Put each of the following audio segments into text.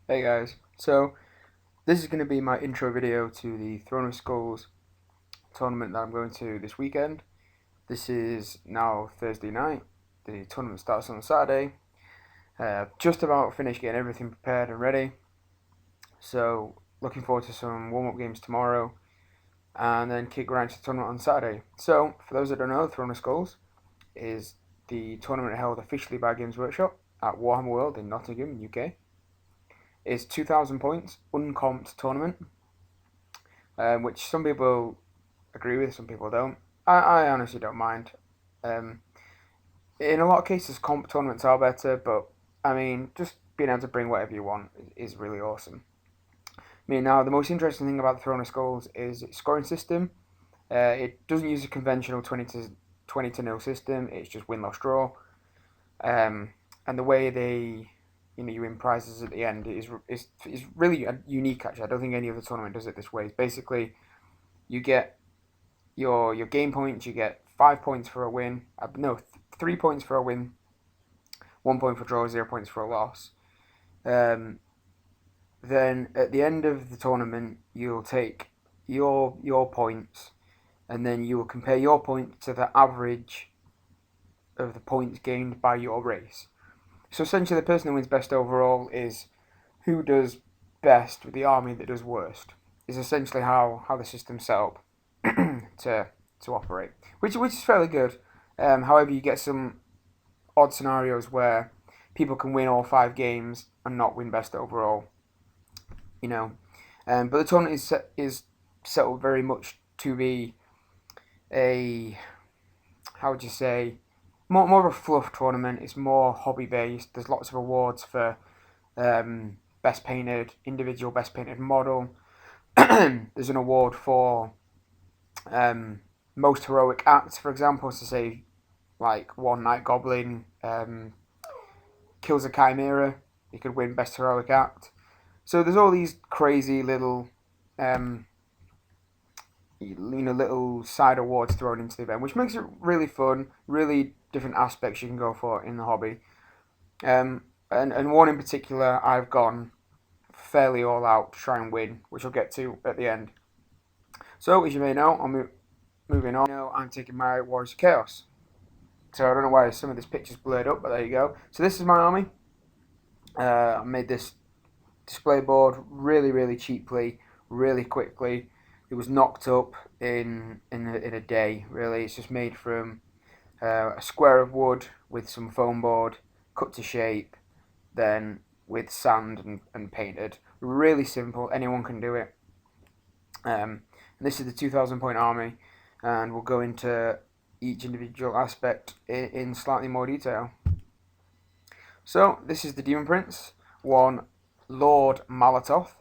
Hey guys, so this is going to be my intro video to the Throne of Skulls tournament that I'm going to this weekend. This is now Thursday night. The tournament starts on Saturday. Just about finished getting everything prepared and ready. So looking forward to some warm-up games tomorrow and then kick right into the tournament on Saturday. So for those that don't know, Throne of Skulls is the tournament held officially by Games Workshop at Warhammer World in Nottingham, UK. It's 2,000 points, uncomped tournament, which some people agree with, some people don't. I honestly don't mind. Um, in a lot of cases, comp tournaments are better, but I mean, just being able to bring whatever you want is really awesome. I mean, now the most interesting thing about the Throne of Skulls is its scoring system. It doesn't use a conventional 20 to 0 system. It's just win, loss, draw. And the way you win prizes at the end is really unique. Actually, I don't think any other tournament does it this way. It's basically you get your game points. You get 5 points for a win. No, 3 points for a win. 1 point for draw. 0 points for a loss. Um, then at the end of the tournament, you'll take your points, and then you will compare your points to the average of the points gained by your race. So essentially, the person who wins best overall is who does best with the army that does worst. Is essentially how the system's set up to operate, which is fairly good. However, you get some odd scenarios where people can win all 5 games and not win best overall. You know, but the tournament is set up very much to be a, how would you say, more of a fluff tournament. It's more hobby based. There's lots of awards for best painted individual, best painted model. There's an award for most heroic acts, for example, to say like one Night Goblin kills a Chimera, you could win best heroic act. So there's all these crazy little um, little side awards thrown into the event, which makes it really fun. Really different aspects you can go for in the hobby. And one in particular, I've gone fairly all out to try and win, which I'll get to at the end. So as you may know, moving on. I'm taking my Warriors of Chaos. So I don't know why some of this picture's blurred up, but there you go. So this is my army. I made this display board really cheaply, really quickly. It was knocked up in a day. Really, it's just made from a square of wood with some foam board, cut to shape, then with sand and painted. Really simple. Anyone can do it. This is the 2,000 point army, and we'll go into each individual aspect in slightly more detail. So this is the Demon Prince, one Lord Malatoth.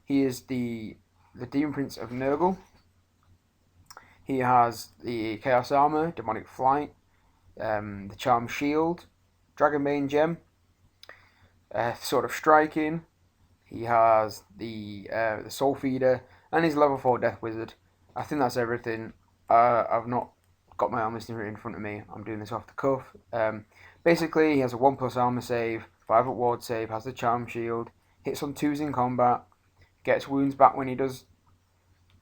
He is the Demon Prince of Nurgle. He has the Chaos Armor, Demonic Flight, the Charm Shield, Dragonbane Gem, Sword of Striking. He has the Soul Feeder, and his level 4 Death Wizard. I think that's everything. I've not got my armor listing in front of me. I'm doing this off the cuff. Basically, he has a 1+ armor save, 5 at ward save, has the Charm Shield, hits on 2s in combat, gets wounds back when he does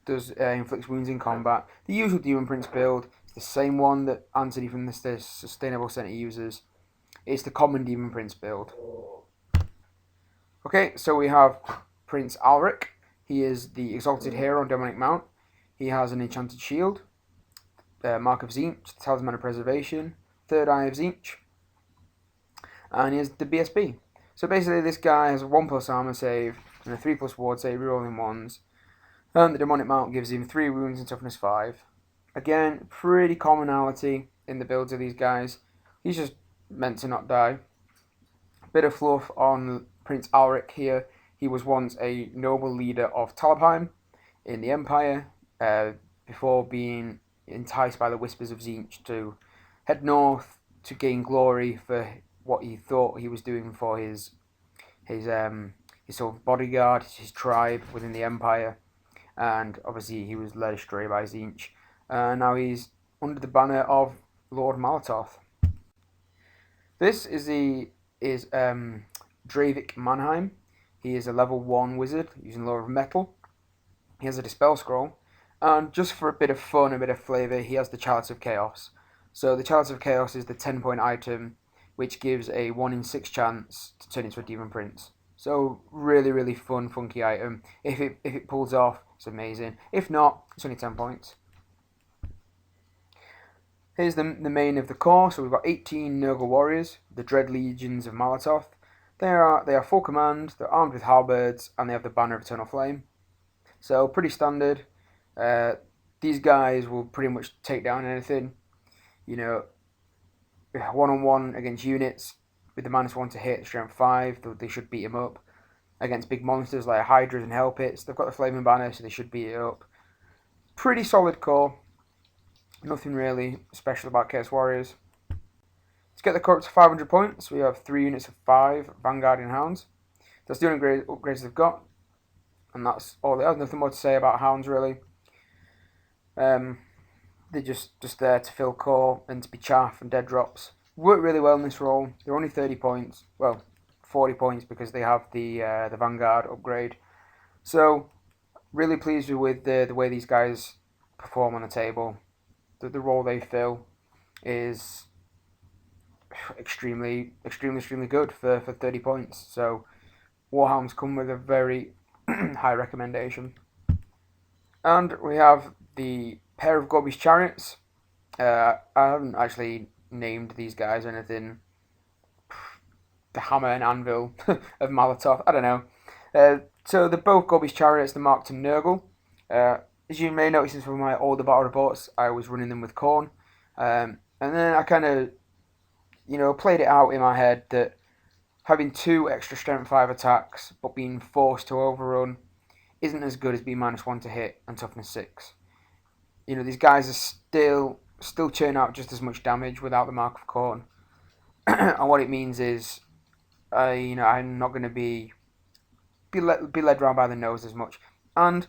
inflicts wounds in combat. The usual Demon Prince build. It's the same one that Anthony from the Sustainable Center uses. It's the common Demon Prince build. Okay, so we have Prince Alric. He is the Exalted Hero on Demonic Mount. He has an Enchanted Shield, Mark of Tzeentch, Talisman of Preservation, Third Eye of Tzeentch, and he has the BSB. So basically, this guy has a 1+ armor save and a 3+ ward save, rerolling ones. And the Demonic Mount gives him 3 wounds and toughness 5. Again, pretty commonality in the builds of these guys. He's just meant to not die. Bit of fluff on Prince Alric here. He was once a noble leader of Talabheim in the Empire, before being enticed by the Whispers of Tzeentch to head north to gain glory for what he thought he was doing for his sort of bodyguard, his tribe within the Empire. And obviously he was led astray by Tzeentch. Now he's under the banner of Lord Malatoth. This is Dravik Mannheim. He is a level 1 wizard using Lore of Metal. He has a Dispel Scroll. And just for a bit of fun, a bit of flavour, he has the Chalice of Chaos. So the Chalice of Chaos is the 10-point item, which gives a 1 in 6 chance to turn into a Demon Prince. So really, really fun, funky item. If it pulls off, it's amazing. If not, it's only 10 points. Here's the main of the core. So we've got 18 Nurgle warriors, the Dread Legions of Malatoth. They are full command, they're armed with halberds, and they have the Banner of Eternal Flame. So pretty standard. These guys will pretty much take down anything. You know, one-on-one against units with the -1 to hit, strength 5, they should beat him up. Against big monsters like Hydras and Hell Pits, they've got the Flaming Banner, so they should beat it up. Pretty solid core. Nothing really special about Chaos Warriors. To get the core up to 500 points, we have 3 units of 5 Vanguardian Hounds. That's the only upgrades they've got. And that's all. They have nothing more to say about Hounds, really. They're just there to fill core and to be chaff and dead drops. Work really well in this role. They're only 30 points. Well, 40 points because they have the Vanguard upgrade. So, really pleased with the way these guys perform on the table. The role they fill is extremely good for 30 points. So, Warhounds come with a very high recommendation. And we have the pair of Gorby's Chariots. I haven't actually named these guys or anything. The Hammer and Anvil of Malatoth. I don't know. So they're both Gorby's Chariots. They're marked to Nurgle. As you may notice from my older battle reports, I was running them with Khorne. And then I kind of, played it out in my head that having 2 extra strength 5 attacks, but being forced to overrun, isn't as good as being -1 to hit and toughness 6. These guys are still churning out just as much damage without the Mark of Khorne. And what it means is, I'm not going to be led around by the nose as much. And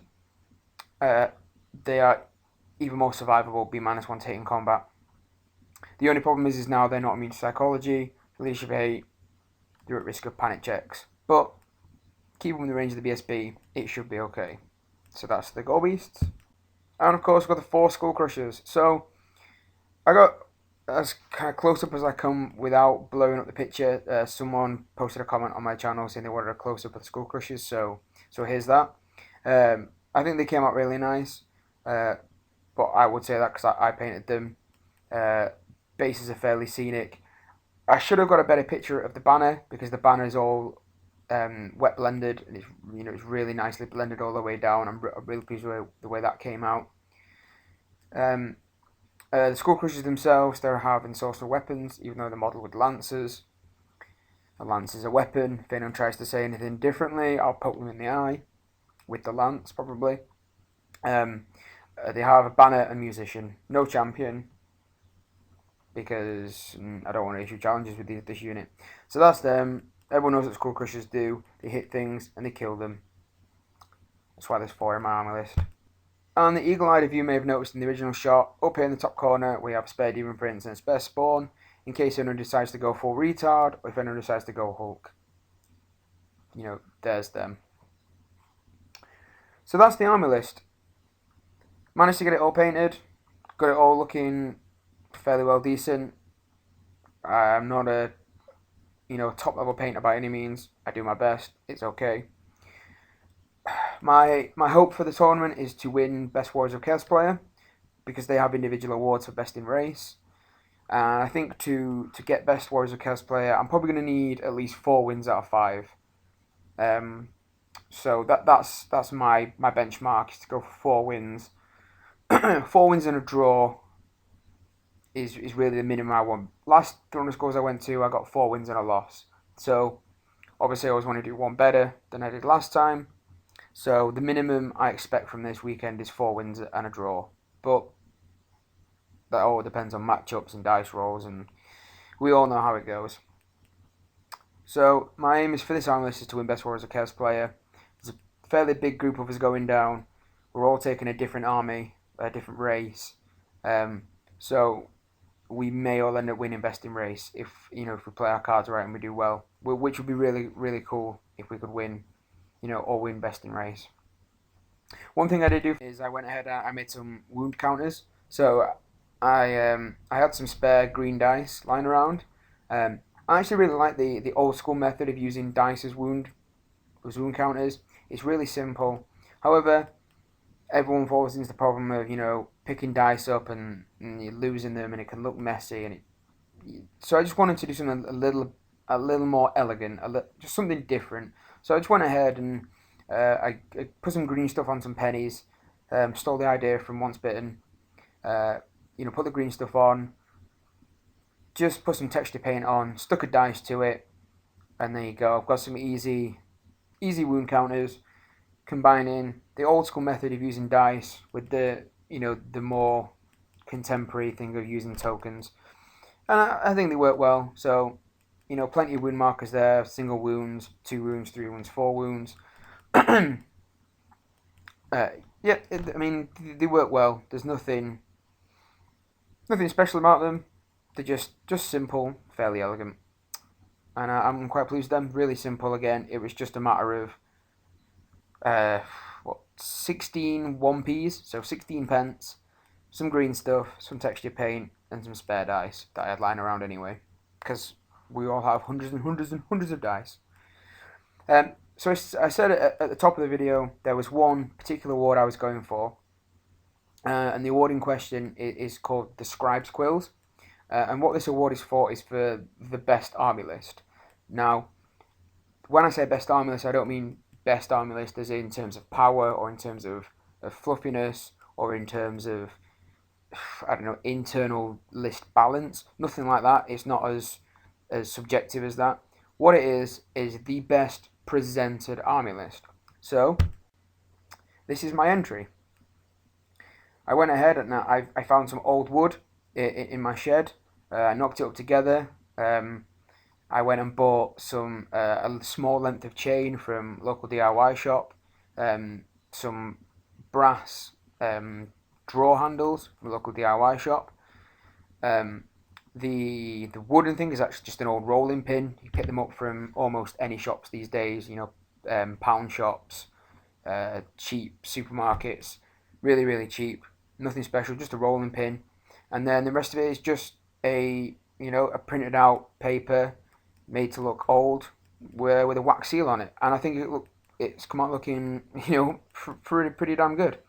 they are even more survivable, being -1 to hit in combat. The only problem is now they're not immune to psychology, leadership 8, they're at risk of panic checks. But keep them in the range of the BSB, it should be okay. So that's the Gore Beasts. And of course, we've got the 4 Skull Crushers. So I got as kind of close up as I come without blowing up the picture. Someone posted a comment on my channel saying they wanted a close up of the Skull Crushers. So here's that. I think they came out really nice. But I would say that because I painted them. Bases are fairly scenic. I should have got a better picture of the banner because the banner is all wet blended and it's really nicely blended all the way down. I'm really pleased with the way that came out. The Skull Crushers themselves, they're having sorcerer weapons, even though they're modeled with lancers. A lance is a weapon. If anyone tries to say anything differently, I'll poke them in the eye with the lance, probably. They have a banner and musician, no champion, because I don't want to issue challenges with this unit. So that's them. Everyone knows what Skull Crushers do. They hit things and they kill them. That's why there's 4 in my army list. And the eagle-eyed of you may have noticed in the original shot, up here in the top corner, we have a spare Demon Prince and a spare Spawn, in case anyone decides to go full retard, or if anyone decides to go Hulk. There's them. So that's the army list. Managed to get it all painted. Got it all looking fairly well decent. I'm not a top level painter by any means. I do my best. It's okay. My hope for the tournament is to win Best Warriors of Chaos Player, because they have individual awards for Best in Race. And I think to get Best Warriors of Chaos Player, I'm probably going to need at least 4 wins out of 5. So that's my benchmark, is to go for 4 wins. 4 wins and a draw is really the minimum I want. Last Throne of Skulls I went to, I got 4 wins and a loss. So obviously I always want to do one better than I did last time. So the minimum I expect from this weekend is 4 wins and a draw. But that all depends on matchups and dice rolls, and we all know how it goes. So my aim is for this army list is to win Best Warriors of Chaos Player. There's a fairly big group of us going down. We're all taking a different army, a different race. So we may all end up winning Best in Race if we play our cards right and we do well, which would be really, really cool if we could win or win best in race. One thing I did do is I went ahead and I made some wound counters. So I had some spare green dice lying around. I actually really like the old school method of using dice as wound counters. It's really simple. However, everyone falls into the problem of picking dice up and you're losing them, and it can look messy. So I just wanted to do something a little more elegant, just something different. So I just went ahead and I put some green stuff on some pennies. Stole the idea from Once Bitten. Put the green stuff on. Just put some texture paint on. Stuck a dice to it, and there you go. I've got some easy wound counters, combining the old school method of using dice with the more contemporary thing of using tokens, and I think they work well. So, plenty of wound markers there: single wounds, 2 wounds, 3 wounds, 4 wounds. Yeah, I mean they work well. There's nothing special about them. They're just simple, fairly elegant, and I'm quite pleased with them. Really simple. Again, it was just a matter of 16 1p's, so 16 pence, some green stuff, some texture paint, and some spare dice that I had lying around anyway, because we all have hundreds and hundreds and hundreds of dice. So I said at the top of the video there was one particular award I was going for, and the award in question is called the Scribes Quills, and what this award is for the best army list. Now, when I say best army list, I don't mean best army list as in terms of power or in terms of fluffiness or in terms of, I don't know, internal list balance. Nothing like that. It's not as subjective as that. What it is the best presented army list. So this is my entry. I went ahead and I found some old wood in my shed. I knocked it up together. I went and bought a small length of chain from local DIY shop, some brass drawer handles from local DIY shop. The wooden thing is actually just an old rolling pin. You pick them up from almost any shops these days. Pound shops, cheap supermarkets, really cheap. Nothing special, just a rolling pin, and then the rest of it is just a printed out paper made to look old, with a wax seal on it, and I think it's come out looking pretty damn good.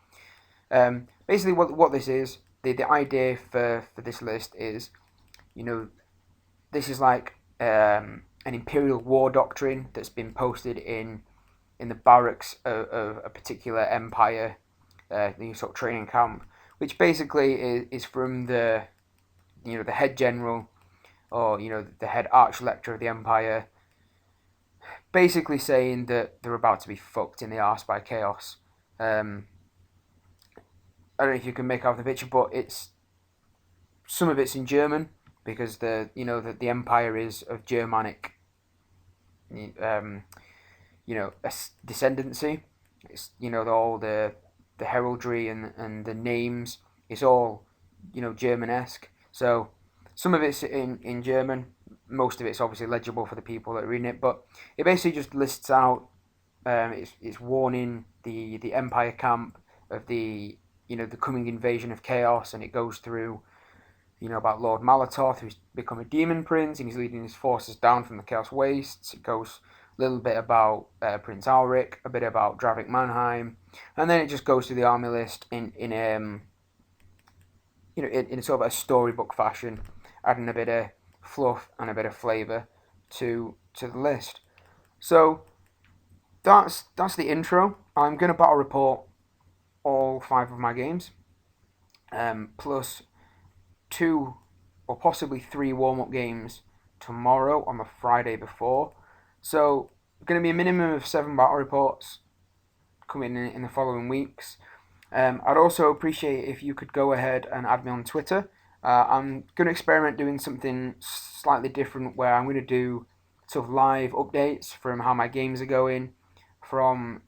Basically, what this is, the idea for this list is, this is like an imperial war doctrine that's been posted in the barracks of a particular empire, sort of training camp, which basically is from the head general, or the head arch-lector of the empire, basically saying that they're about to be fucked in the arse by chaos. I don't know if you can make out the picture, but some of it's in German, because the empire is of Germanic descendancy. It's all the heraldry and the names. It's all Germanesque. So some of it's in German. Most of it's obviously legible for the people that are reading it, but it basically just lists out. It's warning the Empire camp of the coming invasion of chaos, and it goes through about Lord Malatoth, who's become a demon prince, and he's leading his forces down from the Chaos Wastes. It goes a little bit about Prince Alric, a bit about Dravik Mannheim, and then it just goes through the army list in sort of a storybook fashion, adding a bit of fluff and a bit of flavour to the list. So that's the intro. I'm going to battle report all 5 of my games, plus 2 or possibly 3 warm-up games tomorrow on the Friday before. So going to be a minimum of 7 battle reports coming in the following weeks. I'd also appreciate if you could go ahead and add me on Twitter. I'm going to experiment doing something slightly different, where I'm going to do sort of live updates from how my games are going, from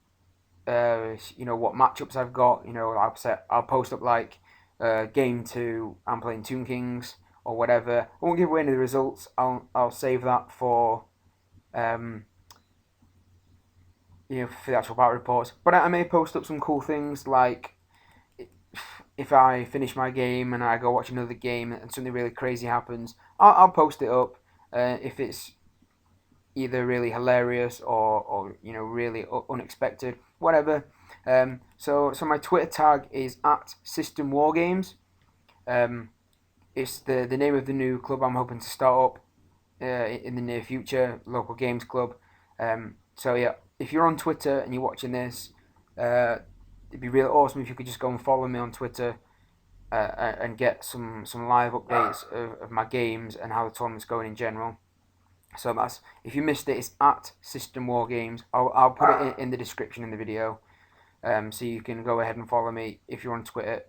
what matchups I've got. I'll post up like game 2, I'm playing Tomb Kings or whatever. I won't give away any of the results. I'll save that for for the actual battle reports. But I may post up some cool things like if I finish my game and I go watch another game and something really crazy happens, I'll post it up. If it's either really hilarious or really unexpected, whatever. So my Twitter tag is at System War Games. It's the name of the new club I'm hoping to start up in the near future, local games club. So yeah, if you're on Twitter and you're watching this, it'd be really awesome if you could just go and follow me on Twitter and get some live updates of my games and how the tournament's going in general. So that's, if you missed it, it's at System War Games. I'll put it in the description in the video, so you can go ahead and follow me if you're on Twitter.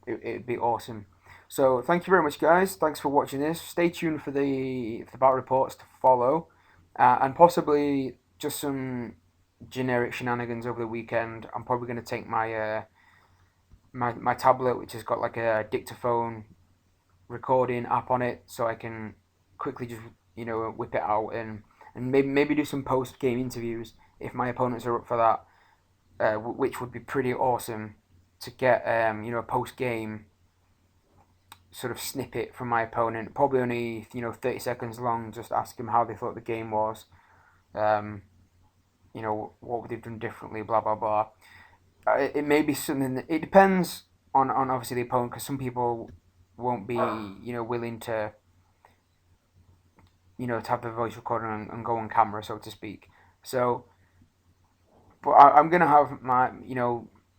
It'd be awesome. So thank you very much, guys. Thanks for watching this. Stay tuned for the battle reports to follow, and possibly just some generic shenanigans over the weekend. I'm probably going to take my my tablet, which has got like a dictaphone recording app on it, so I can quickly just whip it out and maybe do some post game interviews if my opponents are up for that, which would be pretty awesome to get a post game sort of snippet from my opponent, probably only 30 seconds long. Just ask them how they thought the game was, what would they've done differently, blah blah blah. It may be something that, it depends on obviously the opponent, because some people won't be willing to to have the voice recording and go on camera, so to speak. So, but I'm gonna have my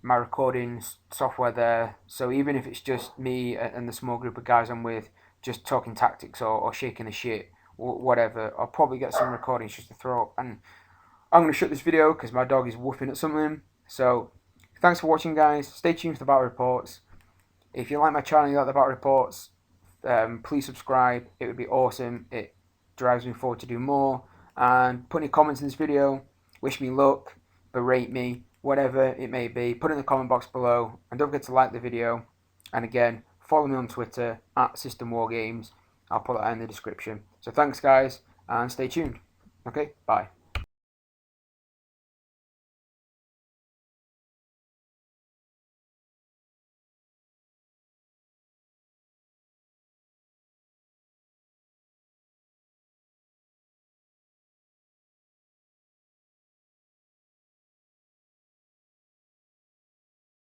my recording software there. So even if it's just me and the small group of guys I'm with, just talking tactics or shaking the shit or whatever, I'll probably get some recordings just to throw up. And I'm gonna shut this video because my dog is woofing at something. So thanks for watching, guys. Stay tuned for the battle reports. If you like my channel, you like the battle reports, please subscribe. It would be awesome. It drives me forward to do more. And put any comments in this video, wish me luck, berate me, whatever it may be, put it in the comment box below. And don't forget to like the video. And again, follow me on Twitter at System War Games. I'll put that in the description. So thanks, guys, and stay tuned. Okay, bye.